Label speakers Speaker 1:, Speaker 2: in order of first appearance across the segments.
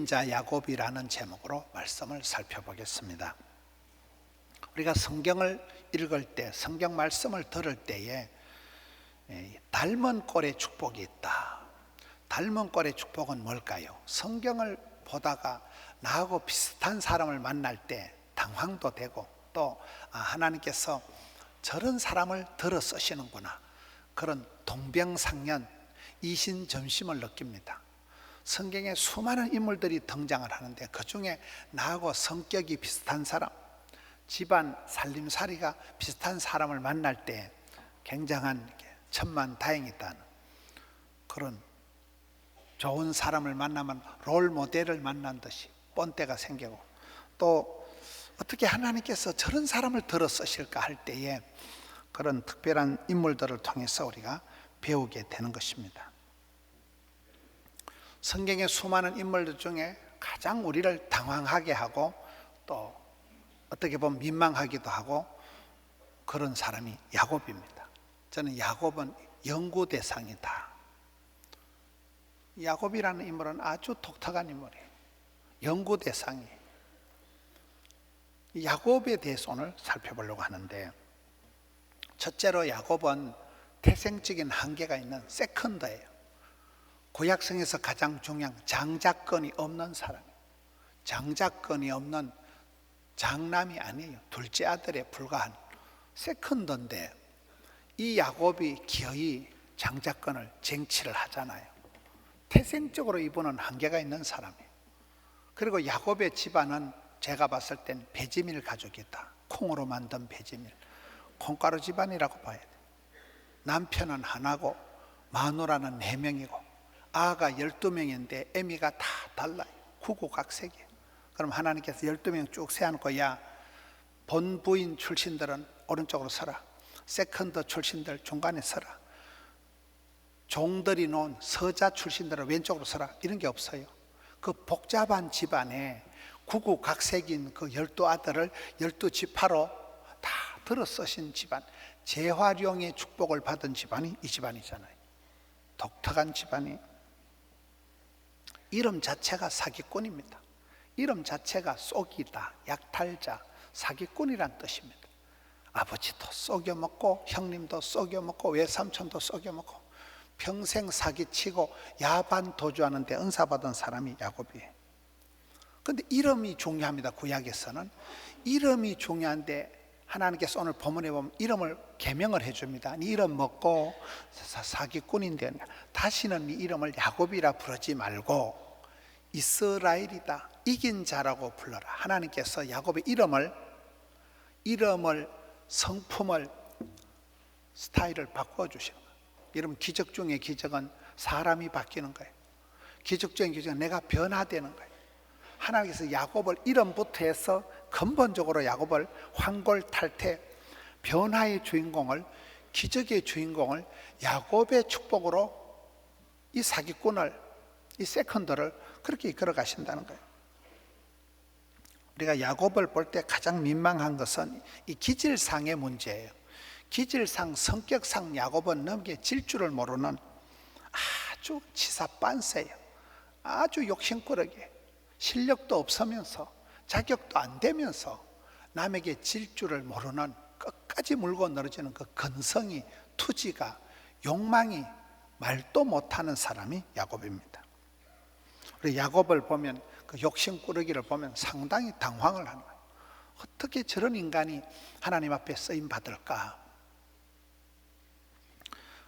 Speaker 1: 이긴 자 야곱이라는 제목으로 말씀을 살펴보겠습니다. 우리가 성경을 읽을 때, 성경 말씀을 들을 때에 닮은 꼴의 축복이 있다. 닮은 꼴의 축복은 뭘까요? 성경을 보다가 나하고 비슷한 사람을 만날 때 당황도 되고, 또 하나님께서 저런 사람을 들어 쓰시는구나, 그런 동병상련, 이신점심을 느낍니다. 성경에 수많은 인물들이 등장을 하는데 그 중에 나하고 성격이 비슷한 사람, 집안 살림살이가 비슷한 사람을 만날 때 굉장한 천만다행이다는 그런 좋은 사람을 만나면 롤모델을 만난 듯이 본때가 생기고, 또 어떻게 하나님께서 저런 사람을 들어 쓰실까 할 때에 그런 특별한 인물들을 통해서 우리가 배우게 되는 것입니다. 성경의 수많은 인물들 중에 가장 우리를 당황하게 하고 또 어떻게 보면 민망하기도 하고 그런 사람이 야곱입니다. 저는 야곱은 연구 대상이다. 야곱이라는 인물은 아주 독특한 인물이에요. 연구 대상이에요. 야곱에 대해서 오늘 살펴보려고 하는데, 첫째로 야곱은 태생적인 한계가 있는 세컨더예요. 구약성에서 가장 중요한 장자권이 없는 사람이에요. 장자권이 없는 장남이 아니에요. 둘째 아들에 불과한 세컨더인데, 이 야곱이 기어이 장자권을 쟁취를 하잖아요. 태생적으로 이분은 한계가 있는 사람이에요. 그리고 야곱의 집안은 제가 봤을 땐 배지밀 가족이다. 콩으로 만든 배지밀, 콩가루 집안이라고 봐야 돼요. 남편은 하나고 마누라는 4명이고 아가 12명인데 애미가 다 달라요. 구구각색이에요. 그럼 하나님께서 12명 쭉 세워놓고, 야, 본부인 출신들은 오른쪽으로 서라, 세컨더 출신들 중간에 서라, 종들이 놓은 서자 출신들은 왼쪽으로 서라, 이런 게 없어요. 그 복잡한 집안에 구구각색인 그 12아들을 12지파로 다 들어 쓰신 집안, 재활용의 축복을 받은 집안이 이 집안이잖아요. 독특한 집안이. 이름 자체가 사기꾼입니다. 이름 자체가 쏘기다, 약탈자, 사기꾼이란 뜻입니다. 아버지도 쏘겨먹고 형님도 쏘겨먹고 외삼촌도 쏘겨먹고 평생 사기치고 야반 도주하는데 은사받은 사람이 야곱이에요. 그런데 이름이 중요합니다. 구약에서는 이름이 중요한데 하나님께서 오늘 본문에 보면 이름을 계명을 해줍니다. 네 이름 먹고 사기꾼인데 다시는 네 이름을 야곱이라 부르지 말고 이스라엘이다, 이긴 자라고 불러라. 하나님께서 야곱의 이름을 성품을, 스타일을 바꿔 주시는 거예요. 여러분, 기적 중에 기적은 사람이 바뀌는 거예요. 기적 중에 기적은 내가 변화되는 거예요. 하나님께서 야곱을 이름부터 해서 근본적으로 야곱을 황골탈퇴, 변화의 주인공을, 기적의 주인공을 야곱의 축복으로 이 사기꾼을, 이 세컨더를 그렇게 이끌어 가신다는 거예요. 우리가 야곱을 볼 때 가장 민망한 것은 이 기질상의 문제예요. 기질상, 성격상 야곱은 넘게 질 줄을 모르는 아주 치사빤세예요. 아주 욕심꾸러기예요. 실력도 없으면서 자격도 안 되면서 남에게 질 줄을 모르는, 끝까지 물고 늘어지는 그 근성이, 투지가, 욕망이 말도 못하는 사람이 야곱입니다. 우리 야곱을 보면, 그 욕심꾸러기를 보면 상당히 당황을 하는 거예요. 어떻게 저런 인간이 하나님 앞에 쓰임 받을까?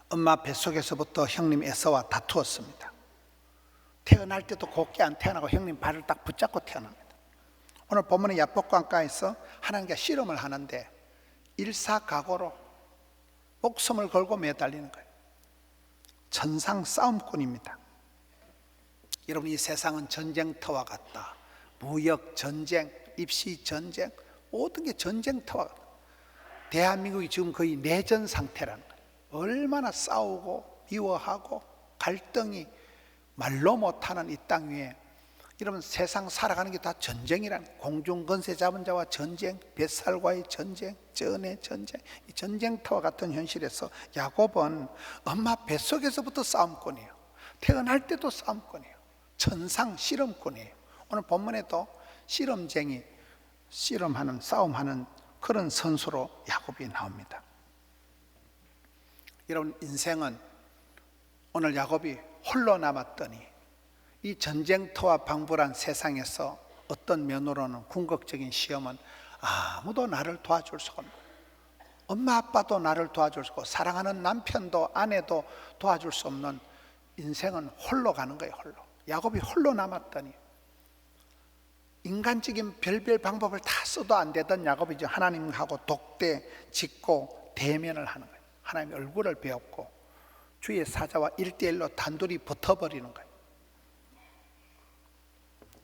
Speaker 1: 엄마 뱃속에서부터 형님 에서와 다투었습니다. 태어날 때도 곱게 안 태어나고 형님 발을 딱 붙잡고 태어납니다. 오늘 본문의 야복강가에서 하나님과 씨름을 하는데 일사각오로 목숨을 걸고 매달리는 거예요. 전상 싸움꾼입니다. 여러분, 이 세상은 전쟁터와 같다. 무역 전쟁, 입시 전쟁, 모든 게 전쟁터와 같다. 대한민국이 지금 거의 내전 상태라는 거예요. 얼마나 싸우고 미워하고 갈등이 말로 못하는 이 땅 위에, 여러분, 세상 살아가는 게 다 전쟁이라는 거예요. 공중건세 잡은 자와 전쟁, 뱃살과의 전쟁, 전의 전쟁, 이 전쟁터와 같은 현실에서 야곱은 엄마 뱃속에서부터 싸움꾼이에요. 태어날 때도 싸움꾼이에요. 천상 실험꾼이에요. 오늘 본문에도 씨름쟁이, 씨름하는, 싸움하는 그런 선수로 야곱이 나옵니다. 여러분, 인생은 오늘 야곱이 홀로 남았더니 이 전쟁터와 방불한 세상에서 어떤 면으로는 궁극적인 시험은 아무도 나를 도와줄 수가 없는, 엄마 아빠도 나를 도와줄 수 없고 사랑하는 남편도 아내도 도와줄 수 없는 인생은 홀로 가는 거예요. 홀로. 야곱이 홀로 남았더니 인간적인 별별 방법을 다 써도 안 되던 야곱이 이제 하나님하고 독대 짓고 대면을 하는 거예요. 하나님의 얼굴을 배웠고 주의 사자와 1대1로 단둘이 붙어버리는 거예요.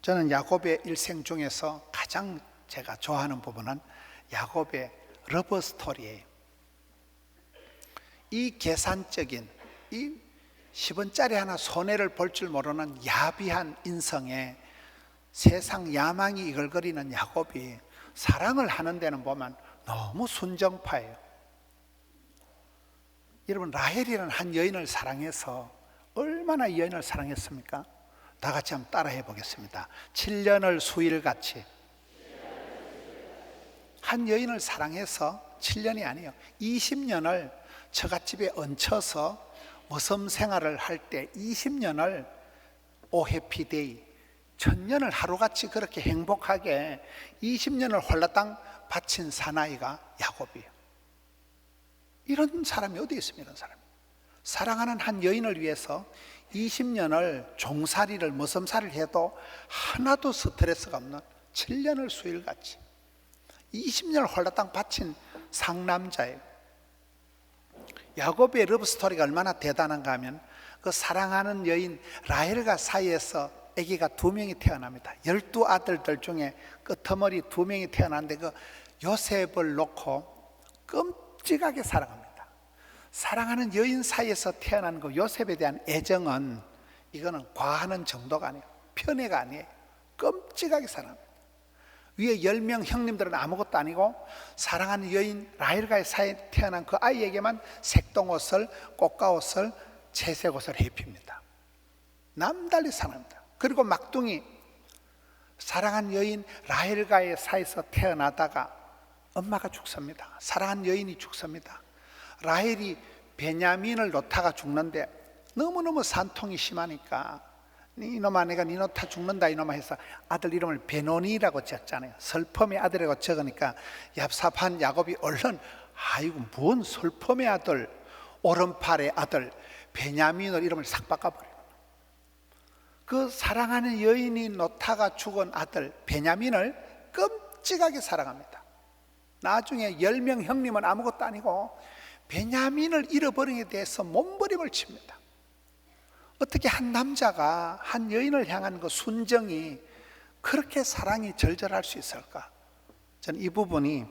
Speaker 1: 저는 야곱의 일생 중에서 가장 제가 좋아하는 부분은 야곱의 러브 스토리예요. 이 계산적인, 이 10원짜리 하나 손해를 볼 줄 모르는 야비한 인성에 세상 야망이 이글거리는 야곱이 사랑을 하는 데는 보면 너무 순정파예요. 여러분, 라헬이라는 한 여인을 사랑해서 얼마나 이 여인을 사랑했습니까? 다 같이 한번 따라해 보겠습니다. 7년을 수일같이. 한 여인을 사랑해서 7년이 아니에요, 20년을 처갓집에 얹혀서 모섬 생활을 할 때 20년을 오해피데이, 1000년을 하루같이 그렇게 행복하게 20년을 홀라당 바친 사나이가 야곱이에요. 이런 사람이 어디 있습니까? 이런 사람이 사랑하는 한 여인을 위해서 20년을 종살이를 머슴살이를 해도 하나도 스트레스가 없는 7년을 수일같이 20년을 홀라당 바친 상남자예요. 야곱의 러브스토리가 얼마나 대단한가 하면 그 사랑하는 여인 라헬과 사이에서 아기가 2명이 태어납니다. 12아들들 중에 끄트머리 2명이 태어났는데 그 요셉을 놓고 끔찍하게 사랑합니다. 사랑하는 여인 사이에서 태어난 그 요셉에 대한 애정은 이거는 과하는 정도가 아니에요. 편애가 아니에요. 끔찍하게 사랑합니다. 위에 10명 형님들은 아무것도 아니고 사랑하는 여인 라헬과의 사이에 태어난 그 아이에게만 색동옷을, 꽃가옷을, 채색옷을 입힙니다. 남달리 사랑합니다. 그리고 막둥이 사랑한 여인 라헬과의 사이에서 태어나다가 엄마가 죽습니다. 사랑한 여인이 죽습니다. 라헬이 베냐민을 놓다가 죽는데 너무너무 산통이 심하니까 이놈아 내가 니 놓다 죽는다 이놈아 해서 아들 이름을 베노니라고 지었잖아요. 슬픔의 아들이라고 적으니까 얍삽한 야곱이 얼른 아이고 뭔 슬픔의 아들, 오른팔의 아들 베냐민을 이름을 싹 바꿔버려요. 그 사랑하는 여인이 놓다가 죽은 아들 베냐민을 끔찍하게 사랑합니다. 나중에 10명 형님은 아무것도 아니고 베냐민을 잃어버린 데 대해서 몸부림을 칩니다. 어떻게 한 남자가 한 여인을 향한 그 순정이 그렇게 사랑이 절절할 수 있을까? 저는 이 부분이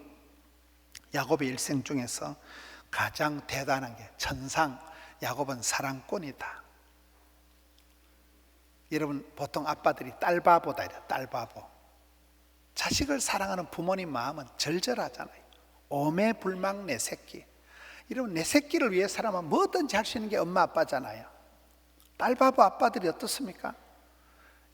Speaker 1: 야곱의 일생 중에서 가장 대단한 게 천상 야곱은 사랑꾼이다. 여러분 보통 아빠들이 딸바보다 이래요. 딸바보. 자식을 사랑하는 부모님 마음은 절절하잖아요. 오매불망 내 새끼. 여러분 내 새끼를 위해 살아면 뭐든지 할 수 있는 게 엄마 아빠잖아요. 딸바보 아빠들이 어떻습니까?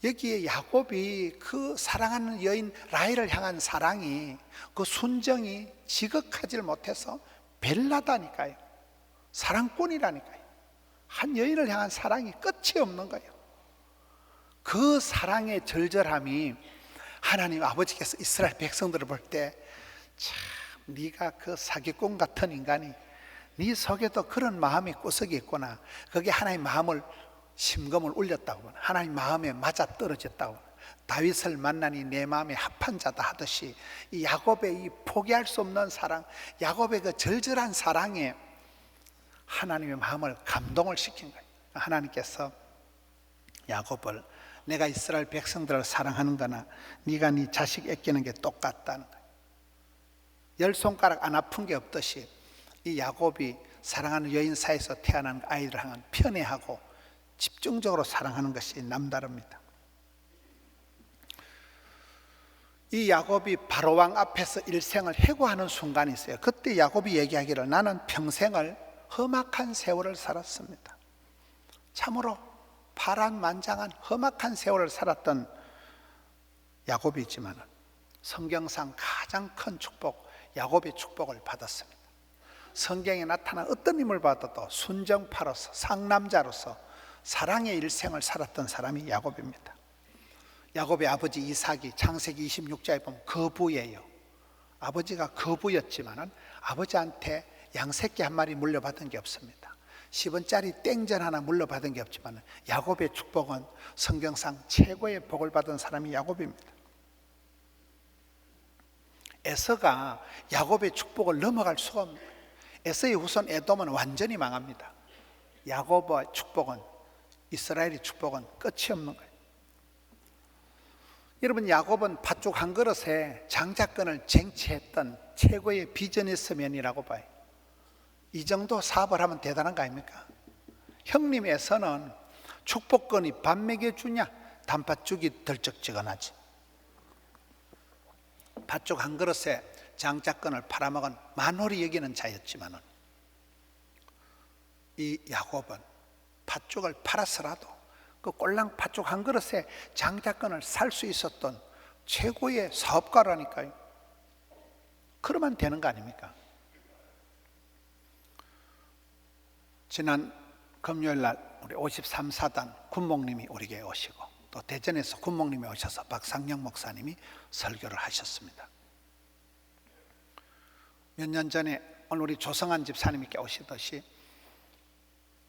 Speaker 1: 여기에 야곱이 그 사랑하는 여인 라헬을 향한 사랑이 그 순정이 지극하지 못해서 벨라다니까요. 사랑꾼이라니까요. 한 여인을 향한 사랑이 끝이 없는 거예요. 그 사랑의 절절함이 하나님 아버지께서 이스라엘 백성들을 볼 때 참 네가 그 사기꾼 같은 인간이 네 속에도 그런 마음이 구석이 있구나. 그게 하나님 마음을 심금을 울렸다고 하나님 마음에 맞아떨어졌다고 다윗을 만나니 내 마음에 합한 자다 하듯이 이 야곱의 이 포기할 수 없는 사랑, 야곱의 그 절절한 사랑에 하나님의 마음을 감동을 시킨 거예요. 하나님께서 야곱을 내가 이스라엘 백성들을 사랑하는 거나 네가 네 자식 아끼는 게 똑같다는 거예요. 10손가락 안 아픈 게 없듯이 이 야곱이 사랑하는 여인 사이에서 태어난 아이를 향한 편애하고 집중적으로 사랑하는 것이 남다릅니다. 이 야곱이 바로왕 앞에서 일생을 해고하는 순간이 있어요. 그때 야곱이 얘기하기를 나는 평생을 험악한 세월을 살았습니다. 참으로 파란만장한 험악한 세월을 살았던 야곱이지만 성경상 가장 큰 축복, 야곱의 축복을 받았습니다. 성경에 나타난 어떤 힘을 받아도 순정파로서, 상남자로서 사랑의 일생을 살았던 사람이 야곱입니다. 야곱의 아버지 이삭이 창세기 26장에 보면 거부예요. 아버지가 거부였지만 아버지한테 양새끼 한 마리 물려받은 게 없습니다. 10원짜리 땡전 하나 물려받은 게 없지만 야곱의 축복은 성경상 최고의 복을 받은 사람이 야곱입니다. 에서가 야곱의 축복을 넘어갈 수가 없습니다. 에서의 후손 에돔은 완전히 망합니다. 야곱의 축복은, 이스라엘의 축복은 끝이 없는 거예요. 여러분, 야곱은 팥죽 한 그릇에 장자권을 쟁취했던 최고의 비즈니스맨이라고 봐요. 이 정도 사업을 하면 대단한 거 아닙니까? 형님에서는 축복권이 밥 먹여주냐, 단팥죽이 덜쩍지근하지. 팥죽 한 그릇에 장자권을 팔아먹은 만홀히 여기는 자였지만 이 야곱은 팥죽을 팔아서라도 그 꼴랑 팥죽 한 그릇에 장자권을 살 수 있었던 최고의 사업가라니까요. 그러면 되는 거 아닙니까? 지난 금요일 날 우리 53사단 군목님이 우리 교회에 오시고 또 대전에서 군목님이 오셔서 박상영 목사님이 설교를 하셨습니다. 몇 년 전에 오늘 우리 조성한 집사님께 오시듯이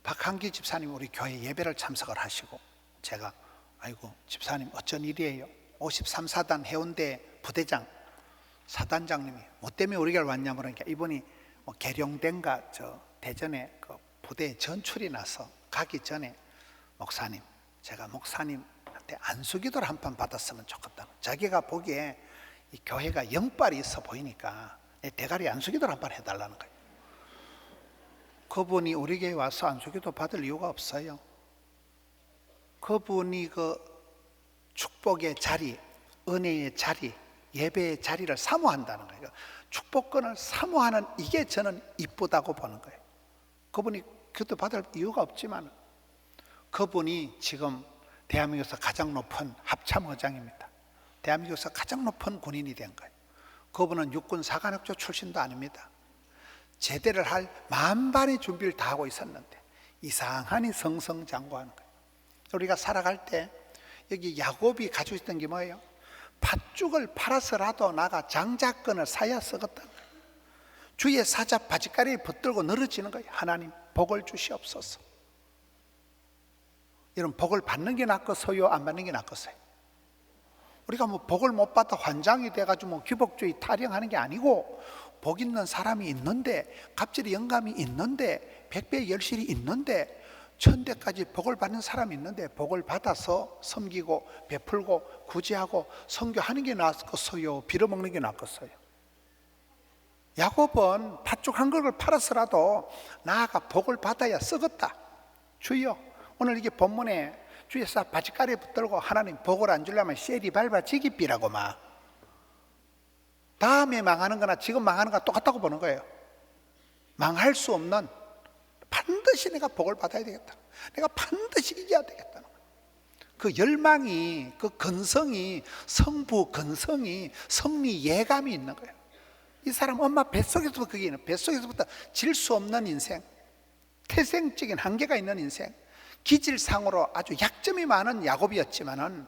Speaker 1: 박한기 집사님이 우리 교회 예배를 참석을 하시고 제가 아이고 집사님 어쩐 일이에요? 53사단 해운대 부대장 사단장님이 뭐 때문에 우리 교회를 왔냐 그러니까 이분이 뭐 계룡대인가 저 대전에 그 부대에 전출이 나서 가기 전에 목사님 제가 목사님한테 안수기도를 한 판 받았으면 좋겠다. 자기가 보기에 이 교회가 영빨이 있어 보이니까 대가리 안수기도를 한 판 해달라는 거예요. 그분이 우리 교회에 와서 안수기도 받을 이유가 없어요. 그분이 그 축복의 자리, 은혜의 자리, 예배의 자리를 사모한다는 거예요. 축복권을 사모하는 이게 저는 이쁘다고 보는 거예요. 그분이 기도 받을 이유가 없지만 그분이 지금 대한민국에서 가장 높은 합참의장입니다. 대한민국에서 가장 높은 군인이 된 거예요. 그분은 육군 사관학교 출신도 아닙니다. 제대를 할 만반의 준비를 다 하고 있었는데 이상하니 성성장구하는 거예요. 우리가 살아갈 때 여기 야곱이 가지고 있던 게 뭐예요? 팥죽을 팔아서라도 나가 장자권을 사야 쓰겠다는 거예요. 주의 사자 바짓가리에 붙들고 늘어지는 거예요. 하나님 복을 주시옵소서. 이런 복을 받는 게 낫겠어요? 안 받는 게 낫겠어요? 우리가 뭐 복을 못 받아 환장이 돼가지고 뭐 귀복주의 타령하는 게 아니고 복 있는 사람이 있는데 갑질의 영감이 있는데 백배의 열실이 있는데 천대까지 복을 받는 사람이 있는데 복을 받아서 섬기고 베풀고 구제하고 선교하는 게 낫겠어요? 빌어먹는 게 낫겠어요? 야곱은 팥죽 한 그릇을 팔아서라도 나아가 복을 받아야 쓰겠다. 주여 오늘 이게 본문에 주의 사 바짓가리에 붙들고 하나님 복을 안 주려면 쉐리 밟아 지기삐라고 막 다음에 망하는 거나 지금 망하는 거나 똑같다고 보는 거예요. 망할 수 없는 반드시 내가 복을 받아야 되겠다. 내가 반드시 이겨야 되겠다는 거예요. 그 열망이 그 근성이 성부 근성이 성리 예감이 있는 거예요. 이 사람 엄마 뱃속에서부터 그게 있는 뱃속에서부터 질 수 없는 인생 태생적인 한계가 있는 인생 기질상으로 아주 약점이 많은 야곱이었지만은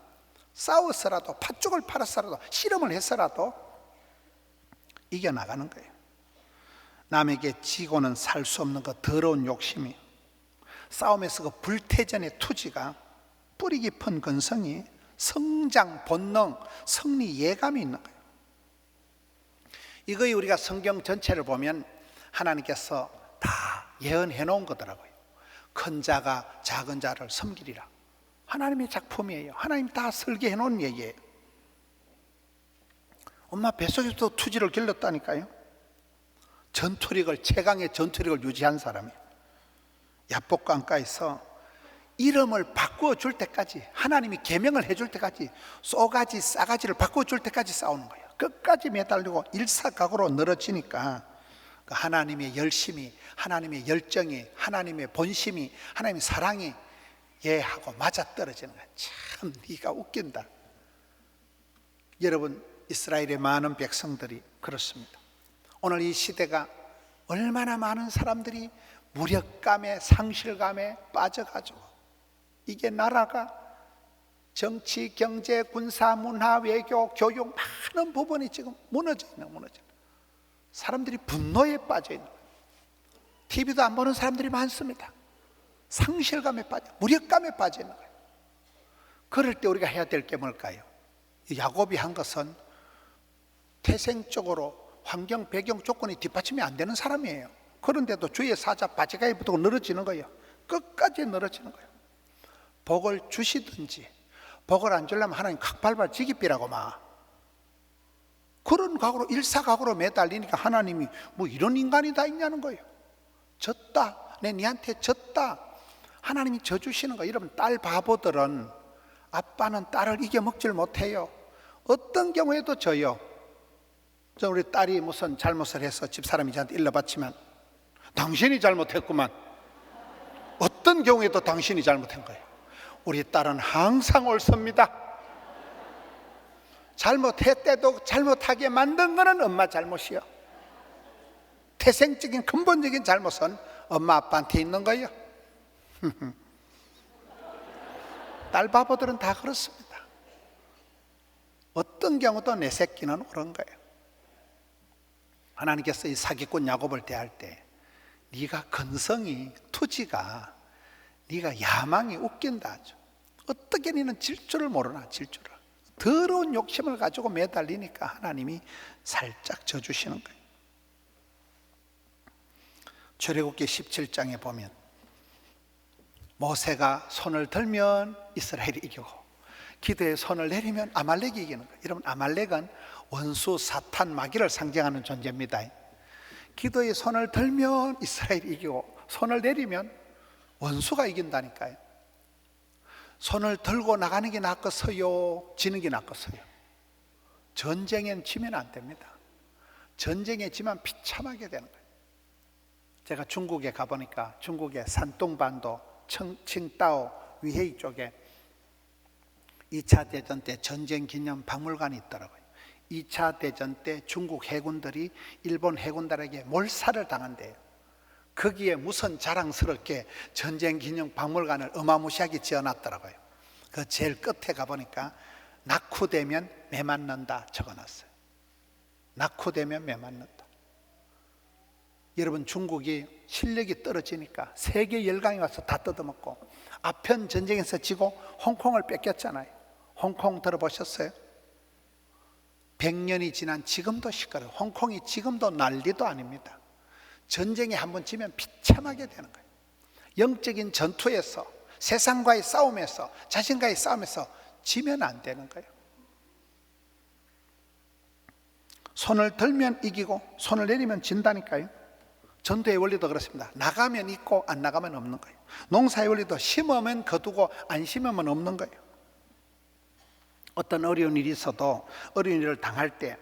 Speaker 1: 싸워서라도 팥죽을 팔아서라도 실험을 해서라도 이겨나가는 거예요. 남에게 지고는 살 수 없는 그 더러운 욕심이 싸움에서 그 불태전의 투지가 뿌리 깊은 근성이 성장 본능 성리 예감이 있는 거예요. 이거에 우리가 성경 전체를 보면 하나님께서 다 예언해 놓은 거더라고요. 큰 자가 작은 자를 섬기리라. 하나님의 작품이에요. 하나님 다 설계해 놓은 얘기예요. 엄마 뱃속에서 투지를 길렀다니까요. 전투력을 최강의 전투력을 유지한 사람이에요. 야복강가에서 이름을 바꾸어 줄 때까지 하나님이 계명을 해줄 때까지 쏘가지 싸가지를 바꾸어 줄 때까지 싸우는 거예요. 끝까지 매달리고 일사각오로 늘어지니까 하나님의 열심이 하나님의 열정이 하나님의 본심이 하나님의 사랑이 얘하고 맞아떨어지는 거야. 참 네가 웃긴다. 여러분, 이스라엘의 많은 백성들이 그렇습니다. 오늘 이 시대가 얼마나 많은 사람들이 무력감에, 상실감에 빠져가지고, 이게 나라가 정치, 경제, 군사, 문화, 외교, 교육 많은 부분이 지금 무너져 있는. 사람들이 분노에 빠져 있는 거예요. TV도 안 보는 사람들이 많습니다. 상실감에 빠져, 무력감에 빠져 있는 거예요. 그럴 때 우리가 해야 될 게 뭘까요? 야곱이 한 것은 태생적으로 환경, 배경, 조건이 뒷받침이 안 되는 사람이에요. 그런데도 주의 사자 바지가에 붙고 늘어지는 거예요. 끝까지 늘어지는 거예요. 복을 주시든지 복을 안 주려면 하나님 각발발 지기비라고 막 그런 각오로, 일사각오로 매달리니까 하나님이 뭐 이런 인간이 다 있냐는 거예요. 졌다, 니한테 졌다, 하나님이 져주시는 거예요. 여러분, 딸 바보들은 아빠는 딸을 이겨먹질 못해요. 어떤 경우에도 져요. 우리 딸이 무슨 잘못을 해서 집사람이 저한테 일러바치면 당신이 잘못했구만. 어떤 경우에도 당신이 잘못한 거예요. 우리 딸은 항상 옳습니다. 잘못했대도 잘못하게 만든 거는 엄마 잘못이요. 태생적인 근본적인 잘못은 엄마 아빠한테 있는 거예요. 딸 바보들은 다 그렇습니다. 어떤 경우도 내 새끼는 옳은 거예요. 하나님께서 이 사기꾼 야곱을 대할 때 네가 근성이, 투지가, 네가 야망이 웃긴다 하죠. 어떻게 너는 질주를 모르나, 질주를. 더러운 욕심을 가지고 매달리니까 하나님이 살짝 져주시는 거예요. 출애굽기 17장에 보면 모세가 손을 들면 이스라엘이 이기고 기도에 손을 내리면 아말렉이 이기는 거예요. 여러분, 아말렉은 원수, 사탄, 마귀를 상징하는 존재입니다. 기도에 손을 들면 이스라엘이 이기고 손을 내리면 원수가 이긴다니까요. 손을 들고 나가는 게 낫겠어요, 지는 게 낫겠어요? 전쟁엔 지면 안 됩니다. 전쟁에 지면 비참하게 되는 거예요. 제가 중국에 가보니까 중국의 산둥반도 칭따오 위헤이 쪽에 2차 대전 때 전쟁 기념 박물관이 있더라고요. 2차 대전 때 중국 해군들이 일본 해군들에게 몰살을 당한대요. 거기에 무슨 자랑스럽게 전쟁 기념 박물관을 어마무시하게 지어놨더라고요. 그 제일 끝에 가보니까 낙후되면 매 맞는다 적어놨어요. 낙후되면 매 맞는다. 여러분, 중국이 실력이 떨어지니까 세계 열강이 와서 다 뜯어먹고 아편 전쟁에서 지고 홍콩을 뺏겼잖아요. 홍콩 들어보셨어요? 100년이 지난 지금도 시끄러워요. 홍콩이 지금도 난리도 아닙니다. 전쟁에 한번 지면 비참하게 되는 거예요. 영적인 전투에서, 세상과의 싸움에서, 자신과의 싸움에서 지면 안 되는 거예요. 손을 들면 이기고 손을 내리면 진다니까요. 전도의 원리도 그렇습니다. 나가면 있고 안 나가면 없는 거예요. 농사의 원리도 심으면 거두고 안 심으면 없는 거예요. 어떤 어려운 일이 있어도 어려운 일을 당할 때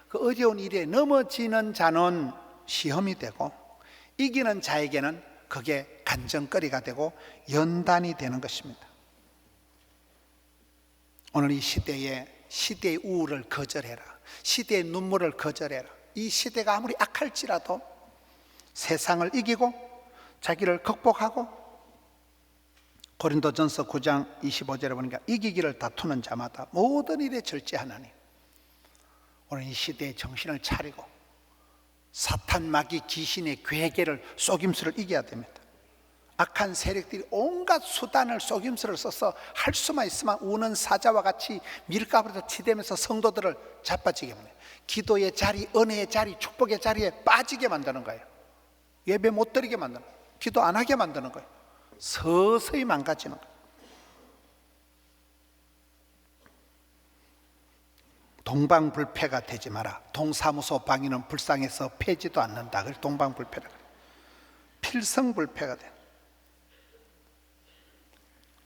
Speaker 1: 그 어려운 일에 넘어지는 자는 시험이 되고 이기는 자에게는 그게 간증거리가 되고 연단이 되는 것입니다. 오늘 이 시대의 우울을 거절해라. 시대의 눈물을 거절해라. 이 시대가 아무리 악할지라도 세상을 이기고 자기를 극복하고, 고린도전서 9장 25절에 보니까 이기기를 다투는 자마다 모든 일에 절제하나니, 오늘 이 시대의 정신을 차리고 사탄, 마귀, 귀신의 괴계를, 속임수를 이겨야 됩니다. 악한 세력들이 온갖 수단을, 속임수를 써서 할 수만 있으면 우는 사자와 같이 밀가루로 치대면서 성도들을 자빠지게 합니다. 기도의 자리, 은혜의 자리, 축복의 자리에 빠지게 만드는 거예요. 예배 못 드리게 만드는 거예요. 기도 안 하게 만드는 거예요. 서서히 망가지는 거예요. 동방불패가 되지 마라. 동사무소 방위는 불쌍해서 패지도 않는다. 그래서 동방불패라 그래요. 필성불패가 돼.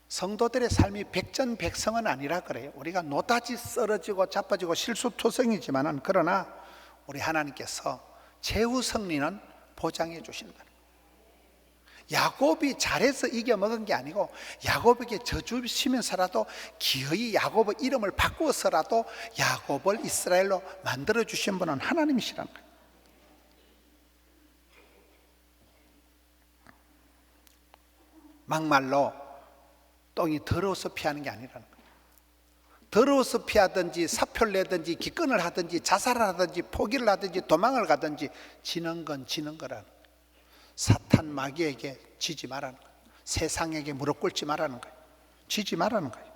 Speaker 1: 성도들의 삶이 백전백성은 아니라 그래요. 우리가 노다지 쓰러지고 자빠지고 실수투성이지만은, 그러나 우리 하나님께서 최후 승리는 보장해 주신다. 야곱이 잘해서 이겨먹은 게 아니고 야곱에게 져주시면서라도 기어이 야곱의 이름을 바꾸어서라도 야곱을 이스라엘로 만들어주신 분은 하나님이시라는 거예요. 막말로 똥이 더러워서 피하는 게 아니라는 거예요. 더러워서 피하든지 사표를 내든지 기권을 하든지 자살을 하든지 포기를 하든지 도망을 가든지 지는 건 지는 거라는 거예요. 사탄 마귀에게 지지 말라는 거예요. 세상에게 무릎 꿇지 말라는 거예요. 지지 말라는 거예요.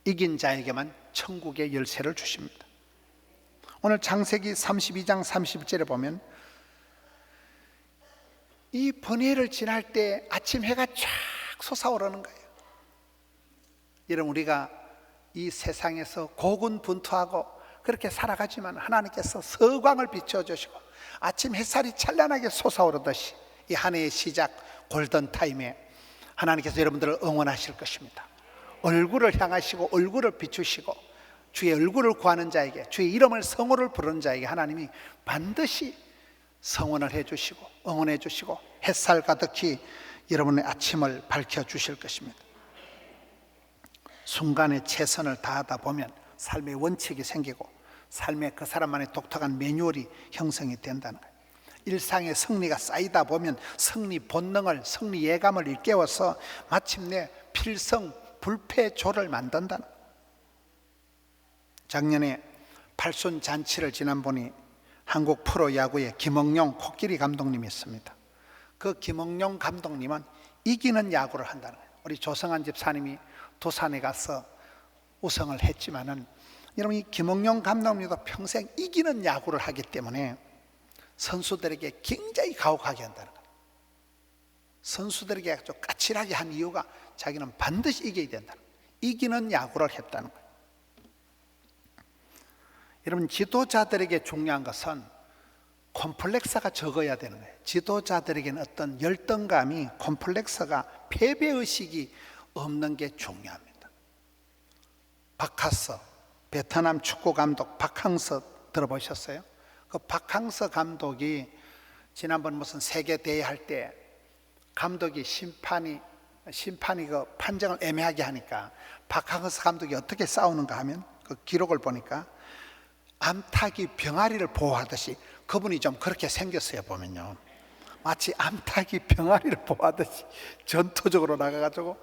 Speaker 1: 이긴 자에게만 천국의 열쇠를 주십니다. 오늘 창세기 32장 30절에 보면 이 번뇌를 지날 때 아침 해가 쫙 솟아오르는 거예요. 여러분, 우리가 이 세상에서 고군분투하고 그렇게 살아가지만 하나님께서 서광을 비춰주시고 아침 햇살이 찬란하게 솟아오르듯이 이 한 해의 시작 골든타임에 하나님께서 여러분들을 응원하실 것입니다. 얼굴을 향하시고 얼굴을 비추시고 주의 얼굴을 구하는 자에게, 주의 이름을 성호를 부르는 자에게 하나님이 반드시 성원을 해주시고 응원해 주시고 햇살 가득히 여러분의 아침을 밝혀주실 것입니다. 순간에 최선을 다하다 보면 삶의 원칙이 생기고 삶의 그 사람만의 독특한 매뉴얼이 형성이 된다는 거예요. 일상의 승리가 쌓이다 보면 승리 본능을, 승리 예감을 일깨워서 마침내 필성 불패조를 만든다는 거예요. 작년에 팔순 잔치를 지난 분이 한국 프로야구의 김응용 코끼리 감독님이 있습니다. 그 김응용 감독님은 이기는 야구를 한다는 거예요. 우리 조성한 집사님이 두산에 가서 우승을 했지만은 여러분, 이 김응용 감독님도 평생 이기는 야구를 하기 때문에 선수들에게 굉장히 가혹하게 한다는 거예요. 선수들에게 아주 까칠하게 한 이유가 자기는 반드시 이겨야 된다는 거예요. 이기는 야구를 했다는 거예요. 여러분, 지도자들에게 중요한 것은 콤플렉스가 적어야 되는 거예요. 지도자들에게는 어떤 열등감이, 콤플렉스가, 패배의식이 없는 게 중요합니다. 박하서, 베트남 축구 감독 박항서 들어보셨어요? 그 박항서 감독이 지난번 무슨 세계 대회 할 때 감독이 심판이 그 판정을 애매하게 하니까 박항서 감독이 어떻게 싸우는가 하면 그 기록을 보니까 암탉이 병아리를 보호하듯이 그분이 좀 그렇게 생겼어요. 보면요, 마치 암탉이 병아리를 보호하듯이 전투적으로 나가가지고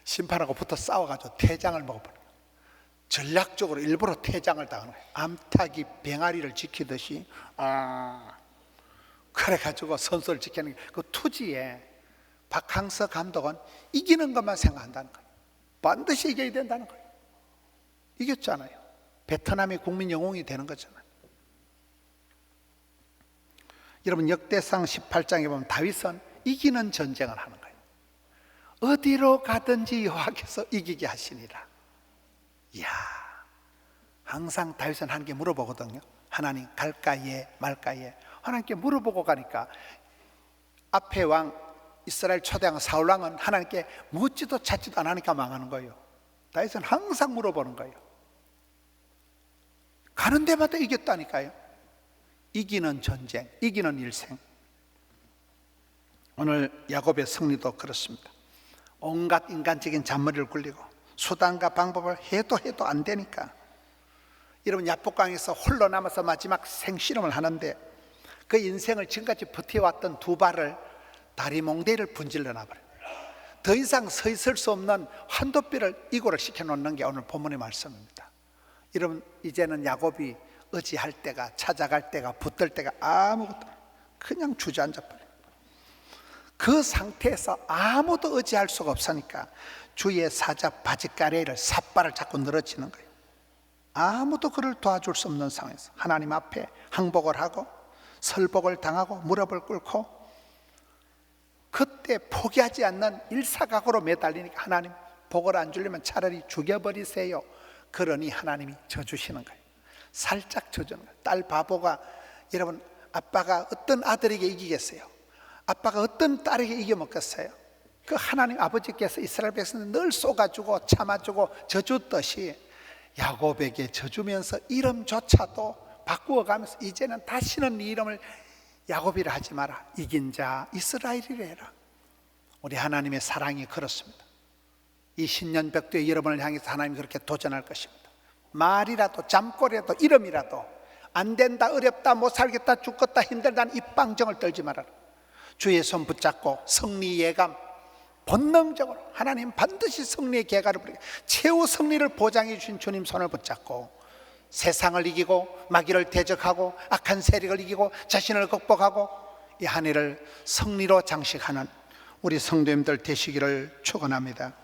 Speaker 1: 심판하고 붙어 싸워가지고 퇴장을 먹어버려요. 전략적으로 일부러 퇴장을 당하는 거예요. 암탉이 병아리를 지키듯이 그래가지고 선수를 지키는 그 투지에 박항서 감독은 이기는 것만 생각한다는 거예요. 반드시 이겨야 된다는 거예요. 이겼잖아요. 베트남이 국민 영웅이 되는 거잖아요. 여러분, 역대상 18장에 보면 다윗은 이기는 전쟁을 하는 거예요. 어디로 가든지 여호와께서 이기게 하시니라. 이야, 항상 다윗은 하나님께 물어보거든요. 하나님, 갈까 예 말까 예. 하나님께 물어보고 가니까 앞에 왕 이스라엘 초대왕 사울왕은 하나님께 묻지도 찾지도 안 하니까 망하는 거예요. 다윗은 항상 물어보는 거예요. 가는 데마다 이겼다니까요. 이기는 전쟁, 이기는 일생. 오늘 야곱의 승리도 그렇습니다. 온갖 인간적인 잔머리를 굴리고 수단과 방법을 해도 안 되니까 여러분, 야복강에서 홀로 남아서 마지막 생실험을 하는데 그 인생을 지금까지 버텨왔던 두 발을 다리몽대를 분질러 놔버려요. 더 이상 서 있을 수 없는 환도뼈를 이고를 시켜놓는 게 오늘 본문의 말씀입니다. 여러분, 이제는 야곱이 의지할 때가, 찾아갈 때가, 붙들 때가 아무것도 그냥 주저앉아버려요. 그 상태에서 아무도 의지할 수가 없으니까 주의 사자 바짓가래를 삿발을 자꾸 늘어지는 거예요. 아무도 그를 도와줄 수 없는 상황에서 하나님 앞에 항복을 하고 설복을 당하고 무릎을 꿇고 그때 포기하지 않는 일사각오로 매달리니까 하나님, 복을 안 주려면 차라리 죽여버리세요. 그러니 하나님이 져주시는 거예요. 살짝 져주는 거예요. 딸 바보가, 여러분, 아빠가 어떤 아들에게 이기겠어요? 아빠가 어떤 딸에게 이겨먹겠어요? 그 하나님 아버지께서 이스라엘 백성을 늘 쏘아주고 참아주고 져줬듯이 야곱에게 져주면서 이름조차도 바꾸어가면서 이제는 다시는 네 이름을 야곱이라 하지 마라. 이긴 자 이스라엘이라 해라. 우리 하나님의 사랑이 그렇습니다. 이 신년백두의 여러분을 향해서 하나님이 그렇게 도전할 것입니다. 말이라도 잠꼬리라도 이름이라도 안 된다, 어렵다, 못 살겠다, 죽겠다, 힘들다는 입방정을 떨지 말아라. 주의 손 붙잡고 승리 예감, 본능적으로 하나님 반드시 승리의 계가를 부리게 최후 승리를 보장해 주신 주님 손을 붙잡고 세상을 이기고 마귀를 대적하고 악한 세력을 이기고 자신을 극복하고 이 한 해를 승리로 장식하는 우리 성도님들 되시기를 축원합니다.